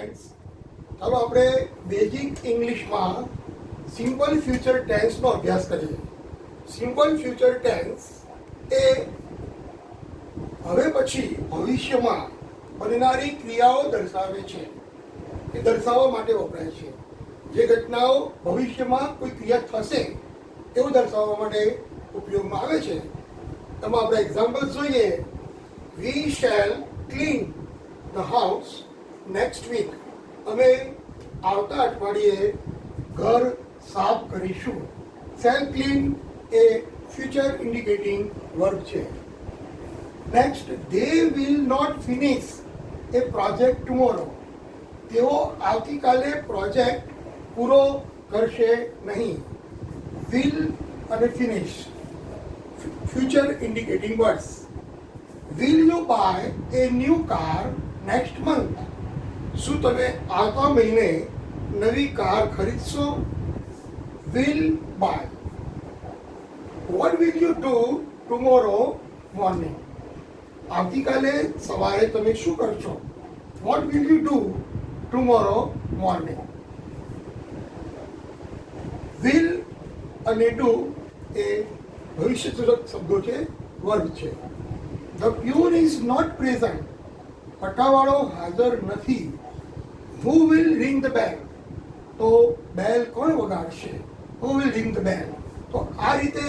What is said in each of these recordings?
Students, ચાલો આપણે basic ઇંગ્લિશમાં સિમ્પલ ફ્યુચર ટેન્સનો અભ્યાસ કરીએ. સિમ્પલ ફ્યુચર ટેન્સ એ હવે પછી ભવિષ્યમાં બનનારી ક્રિયાઓ દર્શાવે છે, એ દર્શાવવા માટે વપરાય છે. જે ઘટનાઓ ભવિષ્યમાં કોઈ ક્રિયા થશે એવું દર્શાવવા માટે ઉપયોગમાં આવે છે. એમાં આપણે એક્ઝામ્પલ્સ જોઈએ. We shall clean the house next week. અમે આવતા અઠવાડિયે ઘર સાફ કરીશું. શેલ ક્લીન એ ફ્યુચર ઇન્ડિકેટિંગ વર્બ છે. Next, they will not finish a project tomorrow. તેઓ આવતીકાલે પ્રોજેક્ટ પૂરો કરશે નહીં. will અને finish future indicating words. will you buy a new car next month? શું તમે આવતા મહિને નવી car ખરીદશો? will buy. what will you do tomorrow morning? આવતીકાલે સવારે તમે શું કરશો? what will you do tomorrow morning? will અને do એ ભવિષ્યસૂચક શબ્દો છે, વર્બ છે. the peon is not present. પટાવાળો હાજર નથી. who will ring the bell? તો બેલ કોણ વગાડશે? who will ring the bell? તો આ રીતે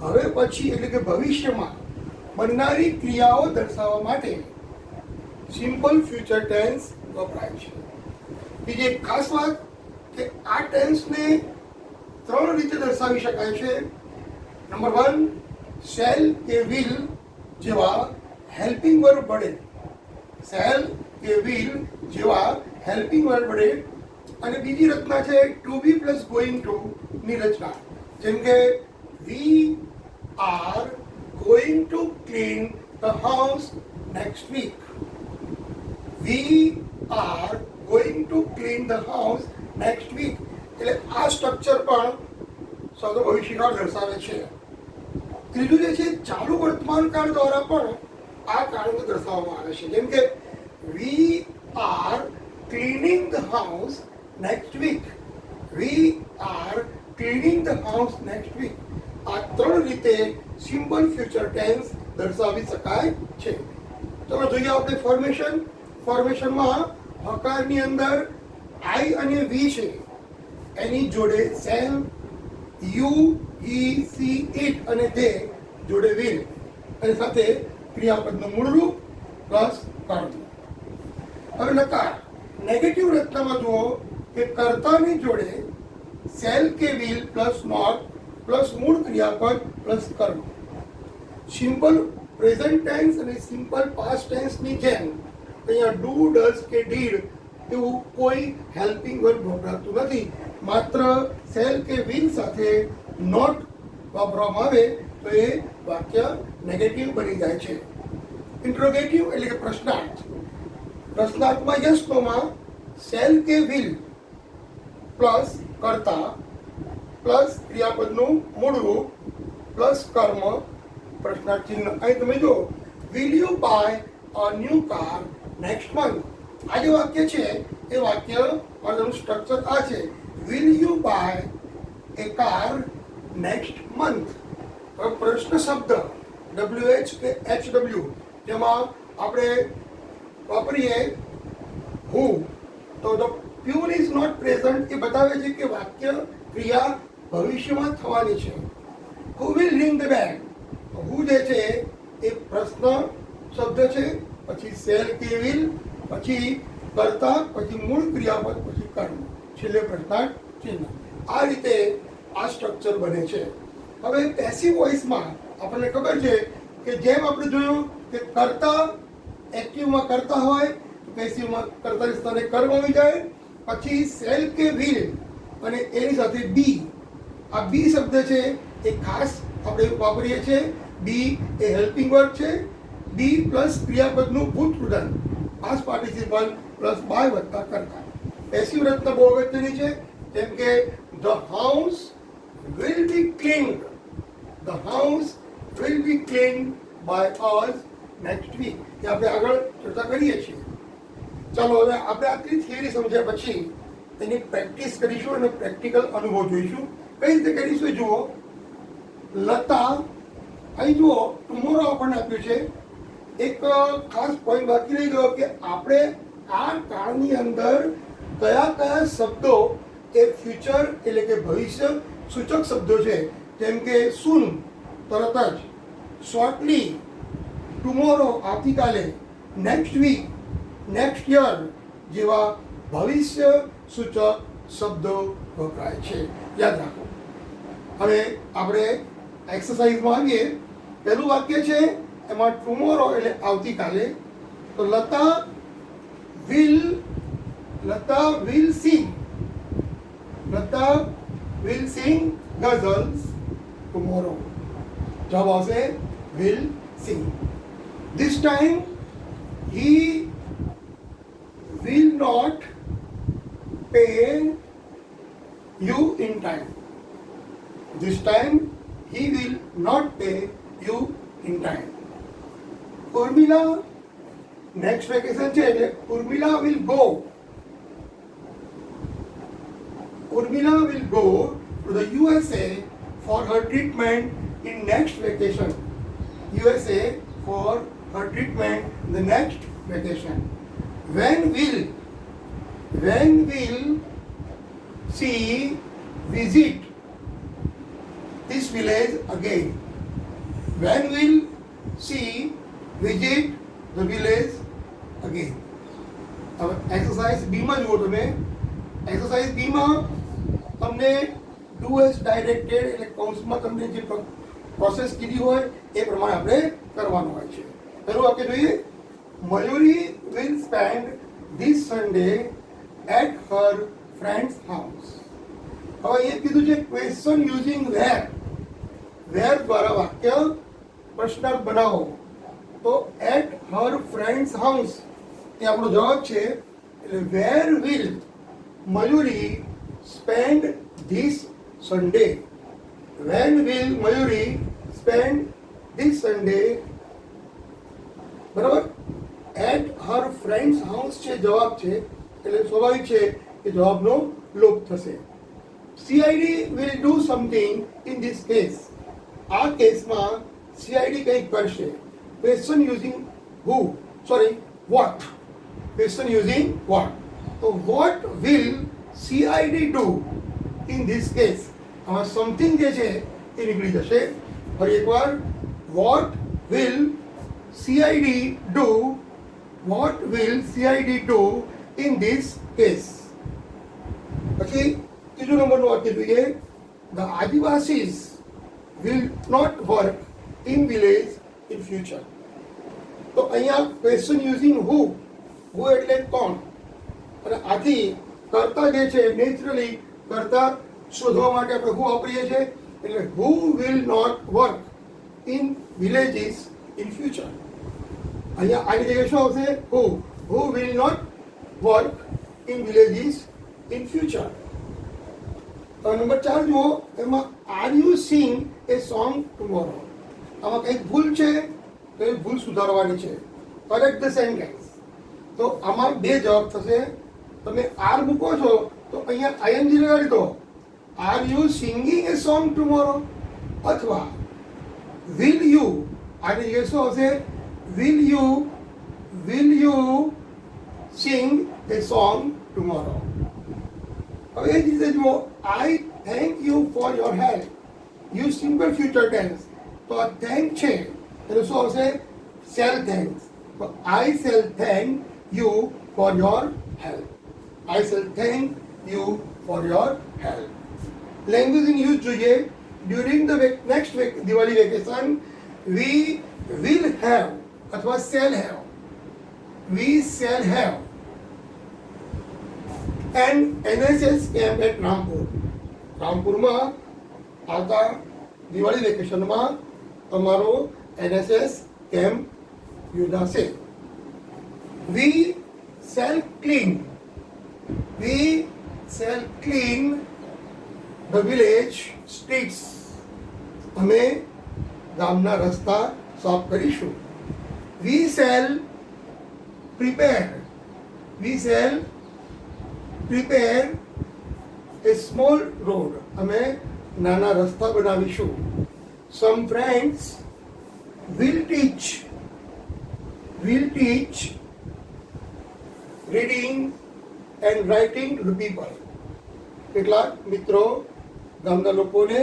હવે પછી એટલે કે ભવિષ્યમાં બનનારી ક્રિયાઓ દર્શાવવા માટે સિમ્પલ ફ્યુચર ટેન્સ વપરાય છે. બીજી એક ખાસ વાત કે આ ટેન્સને 3 રીતે દર્શાવી શકાય છે. નંબર 1, શેલ કે વિલ જેવા હેલ્પિંગ વર્બ વડે. શેલ કે વિલ જેવા હેલ્પિંગ વર્બ વડે. અને બીજી રચના છે to be plus going to ની રચના. જેમ કે we are going to clean the house next week. We are going to clean the house next week. એટલે આ સ્ટ્રક્ચર પણ સૌ ભવિષ્યકાળ દર્શાવે છે. ત્રીજું જે છે ચાલુ વર્તમાન કાળ દ્વારા પણ આ કાળને દર્શાવવામાં આવે છે. જેમ કે we are cleaning the house next week. We are cleaning the house next week. આ 3 રીતે સિમ્પલ ફ્યુચર ટેન્સ દર્શાવી શકાય છે. ચલો જોઈએ આપણે ફોર્મેશનમાં હકારની અંદર આઈ અને વી છે, એની જોડે cell, you, E, C, it અને તે જોડે વિલ અને સાથે ક્રિયાપદનું મૂળરૂપ પ્લસ કર્મ. હવે નકાર નેગેટિવ રચનામાં જુઓ કે કર્તાની જોડે સેલ કે વિલ પ્લસ નોટ પ્લસ મૂળ ક્રિયાપદ પ્લસ કર્મ. સિમ્પલ પ્રેઝન્ટ ટેન્સ અને સિમ્પલ પાસ્ટ ટેન્સની જેમ અહીંયા ડુ, ડઝ કે ડીડ એવું કોઈ હેલ્પિંગ વર્બ વપરાતું નથી. માત્ર સેલ કે વિલ સાથે નોટ વાપરવામાં આવે તો એ વાક્ય નેગેટિવ બની જાય છે. ઇન્ટ્રોગેટિવ એટલે કે પ્રશ્નાર્થ. પ્રશ્નાર્થમાં યસ નોમાં સેલ કે વિલ પ્લસ કર્તા પ્લસ ક્રિયાપદનું મૂળ રૂપ પ્લસ કર્મ પ્રશ્નાર્થ ચિહ્ન. અહીં તમે જો will you buy a new car next month. આ જે વાક્ય છે એ વાક્ય માટેનું સ્ટ્રક્ચર આ છે. Will you buy a car next month. હવે પ્રશ્ન શબ્દ WH કે HW જેમાં આપણે વાપરીએ હુ, તો the peon is not present એ બતાવે છે કે વાક્ય ક્રિયા ભવિષ્યમાં થવાની છે. હુ વિલ રિંગ ધ બેલ. હુ જે છે એ પ્રશ્ન શબ્દ છે, પછી સેલ કે વિલ, પછી કર્તા, પછી મૂળ ક્રિયાપદ, પછી કર્મ, છેલ્લે પ્રશ્નાર્થ ચિહ્ન. આ રીતે આ સ્ટ્રક્ચર બને છે. હવે પેસિવ વોઇસમાં આપણને ખબર છે કે જેમ આપણે જોયું કે કર્તા એક્ટિવમાં કર્તા હોય, પેસિવમાં કર્તાની સ્થાને કર્મ આવી જાય, પછી સેલ કે વિલ અને એની સાથે બી. આ બી શબ્દ છે એ ખાસ આપણે વાપરીએ છીએ. બી એ હેલ્પિંગ વર્બ છે. બી પ્લસ ક્રિયાપદનું ભૂતપૂર્વ પાસ્ટ પાર્ટિસિપલ પ્લસ બાય વત્તા કર્તા. પેસિવ રચના બહુ અગત્યની છે. જેમ કે the house will be cleaned. The house will be cleaned by us next week. એ આપણે આગળ ચર્ચા કરીએ છીએ. ચાલો હવે આપણે આટલી થિયરી સમજ્યા પછી એની પ્રેક્ટિસ કરીશું અને પ્રેક્ટિકલ અનુભવ જોઈશું. કઈ રીતે કરીશું જુઓ. લતા, અહીં જુઓ ટુમોરો આપણને આપ્યું છે. એક ખાસ પોઈન્ટ બાકી રહી ગયો કે આપણે આ કાળની અંદર કયા કયા શબ્દો એ ફ્યુચર એટલે કે ભવિષ્ય સૂચક શબ્દો છે. જેમ કે સૂન તરત જ, શોર્ટલી, ટુમોરો આવતીકાલે, નેક્સ્ટ વીક, નેક્સ્ટ યર જેવા ભવિષ્ય સૂચક શબ્દો વપરાય છે. યાદ રાખો. હવે આપણે એક્સરસાઇઝમાં આવીએ. પહેલું વાક્ય છે એમાં ટુમોરો એટલે આવતીકાલે. તો લતા વિલ સિંગ ગઝલ્સ ટુમોરો. જવાબ આવશે will sing. This time he will not pay you in time. This time he will not pay you in time. Urmila, next vacation છે એટલે Urmila will go. Urmila will go to the USA for her treatment in next vacation. USA for her treatment in the next vacation. When will she visit this village again? When will she visit the village again? હવે exercise બીમાં જુઓ તમે. Exercise બીમાં તમને do as directed એટલે કૌંસમાં તમને જે process કીધી હોય એ પ્રમાણે આપણે કરવાનું હોય છે. પહેલું વાક્ય જોઈએ. Mayuri will spend this Sunday at her friend's house. હવે એ કીધું છે ક્વેશ્ચન યુઝિંગ વેર. વેર દ્વારા વાક્ય પ્રશ્નાર્થ બનાવો. તો એટ હર ફ્રેન્ડ્સ હાઉસ એ આપણો જવાબ છે. એટલે where will Mayuri spend this Sunday. When will Mayuri spend this Sunday. બરાબર. એટ હર ફ્રેન્ડ્સ હાઉસ છે જવાબ છે એટલે સ્વાભાવિક છે કે જવાબનો લોપ થશે. CID will do something in this case. આ કેસમાં સીઆઈડી કંઈક કરશે. Question using what. Question using what. તો what will CID do in this case. આમાં સમથિંગ જે છે એ નીકળી જશે. ફરી એકવાર. What will CID do? What will CID do in this case? પછી ત્રીજું નંબરનું વાક્ય જોઈએ. The Adivasis will not work in village in future. તો અહીંયા ક્વેશ્ચન યુઝિંગ હુ એટલે કોણ. અને આથી કર્તા જે છે નેચરલી કર્તા શોધવા માટે આપણે હુ વાપરીએ છીએ. એટલે who will not work in villages in future. અહીંયા આની જગ્યાએ શું આવશે? Who will not work in villages in future. Number 4 જુઓ. એમાં are you sing a song tomorrow. આમાં કંઈક ભૂલ છે તો એ ભૂલ સુધારવાની છે. Correct the sentence. તો આમાં બે જવાબ થશે. તમે આર મૂકો છો તો અહીંયા આઈએનજી લગાડી દો. Are you singing A song tomorrow. અથવા વિલ યુ, આની જગ્યાએ શું આવશે? Will you sing a song tomorrow? હવે એ જ રીતે જુઓ. I thank you for your help. You simple future tense. તો આ thank છે એટલે શું આવશે? Shall thanks. તો I shall thank you for your help. I shall thank you for your help. Language in use જોઈએ. During the next week Diwali vacation we will have અથવા shall have. We shall have an NSS camp at Rampur. રામપુરમાં આવતા દિવાળી વેકેશનમાં તમારો NSS camp યોજાશે. We shall clean the village streets. અમે ગામના રસ્તા સાફ કરીશું. We shall prepare we shall prepare a small road. અમે નાના રસ્તા બનાવીશું. Some friends will teach reading and writing to people. કેટલાક મિત્રો ગામના લોકોને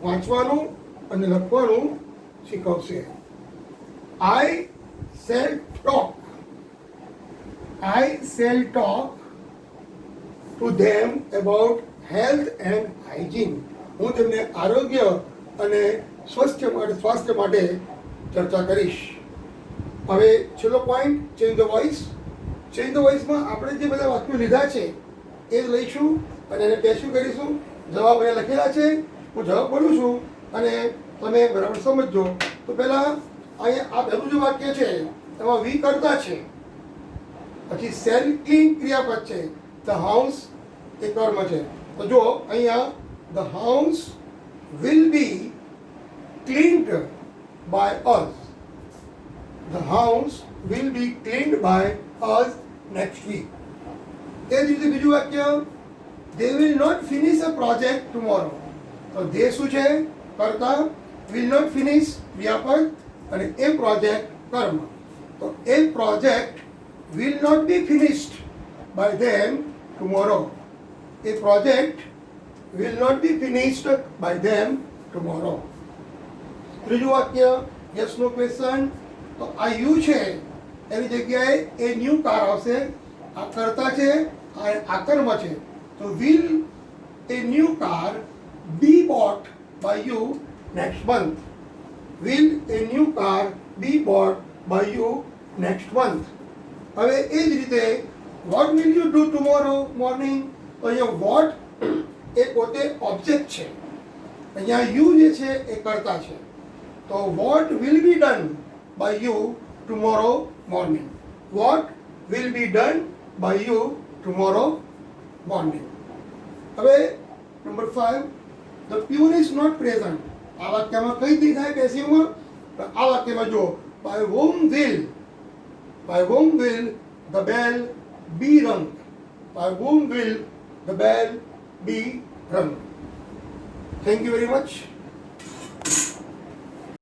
વાંચવાનું અને લખવાનું શીખવશે. I shall talk to them about health and hygiene. હું તેમને આરોગ્ય અને સ્વાસ્થ્ય માટે ચર્ચા કરીશ. હવે છેલ્લો point, change the voice. Change the વોઇસમાં આપણે જે બધા વાક્યો લીધા છે એ જ લઈશું અને એને પેશું કરીશું. જવાબ અહીંયા લખેલા છે, હું જવાબ બોલું છું અને તમે બરાબર સમજજો. તો પહેલાં અહીંયા આ પહેલું જે વાક્ય છે એમાં વી કરતા છે, પછી સેલ ક્લીન ક્રિયાપદ છે, ધ હાઉસ એ કર્મ છે. તો જો અહીંયા the house will be cleaned by us. The house will be cleaned by us next week. એ જ રીતે બીજું વાક્ય, they will not finish a project tomorrow. તો they શું છે? કર્તા. will not finish ક્રિયાપદ અને એ પ્રોજેક્ટ કર્મ. તો એ project will not be finished by them tomorrow. A project will not be finished by them tomorrow. ત્રીજું વાક્ય, yes no question. તો આ યુ છે એની જગ્યાએ એ ન્યૂ કાર આવશે. આ કર્તા છે, આ કર્મ છે. તો will a new car be bought by you next month? Will a new car be bought by you next month? હવે એ જ રીતે what will you do tomorrow morning? તો અહીંયા what એ પોતે ઓબ્જેક્ટ છે, અહીંયા યુ જે છે એ કર્તા છે. તો what will be done by you tomorrow morning? What will be done by you tomorrow morning? હવે number 5, the pure is not present. આ વાક્યમાં કઈ રીતે થાય પેસિવમાં? આ વાક્યમાં જો by whom will the bell be rung? By whom will the bell be rung? Thank you very much.